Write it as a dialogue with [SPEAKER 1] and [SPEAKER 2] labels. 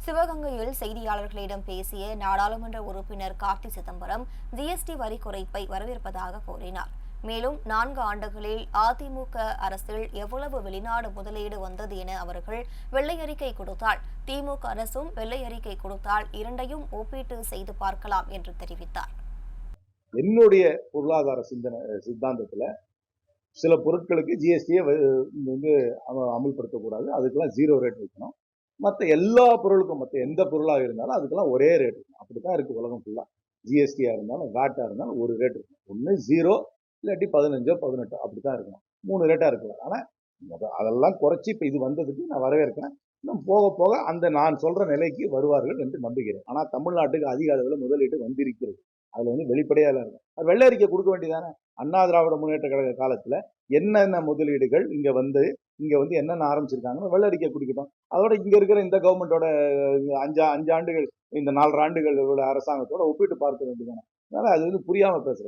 [SPEAKER 1] சிவகங்கையில் செய்தியாளர்களிடம் பேசிய நாடாளுமன்ற உறுப்பினர் கார்த்தி சிதம்பரம் ஜிஎஸ்டி வரி குறைப்பை வரவேற்பதாக கூறினார். மேலும் 4 ஆண்டுகளில் அதிமுக அரசில் எவ்வளவு வெளிநாடு முதலீடு வந்தது என அவர்கள் வெள்ளை அறிக்கை கொடுத்தால், திமுக அரசும் வெள்ளை அறிக்கை கொடுத்தால் இரண்டையும் ஒப்பீட்டு செய்து பார்க்கலாம் என்று தெரிவித்தார்.
[SPEAKER 2] என்னுடைய பொருளாதார சித்தாந்தத்துல சில பொருட்களுக்கு ஜிஎஸ்டியை வந்து அமல்படுத்தக்கூடாது, அதுக்கெல்லாம் 0 ரேட் வைக்கணும். மற்ற எல்லா பொருளுக்கும், மற்ற எந்த பொருளாக இருந்தாலும் அதுக்கெல்லாம் ஒரே ரேட் இருக்கும். அப்படித்தான் இருக்கு உலகம் ஃபுல்லா. ஜிஎஸ்டியா இருந்தாலும் வேட்டா இருந்தாலும் ஒரு ரேட் இருக்கும். ஒன்று 0, இல்லாட்டி 15, 18 அப்படித்தான் இருக்கணும். 3 ரேட்டா இருக்கலாம். ஆனா அதெல்லாம் குறைச்சி இப்ப இது வந்ததுக்கு நான் வரவேற்கிறேன். இன்னும் போக போக அந்த நான் சொல்ற நிலைக்கு வருவார்கள் என்று நம்புகிறேன். ஆனா தமிழ்நாட்டுக்கு அதிக அளவில் முதலீட்டு வந்திருக்கிறது. அதுல வந்து வெளிப்படையா இருக்கும். அது வெள்ளை அறிக்கை கொடுக்க வேண்டியதானே. அண்ணா திராவிட முன்னேற்ற கழக காலத்துல என்னென்ன முதலீடுகள் இங்க வந்து என்னென்ன ஆரம்பிச்சிருக்காங்கன்னு வெள்ளை அறிக்கை குடிக்கட்டும். அதோட இங்க இருக்கிற இந்த கவர்மெண்டோட 5 ஆண்டுகள், இந்த 4 ஆண்டுகள் அரசாங்கத்தோட ஒப்பிட்டு பார்க்க வேண்டியதானே. அதனால அது வந்து புரியாம பேசுறேன்.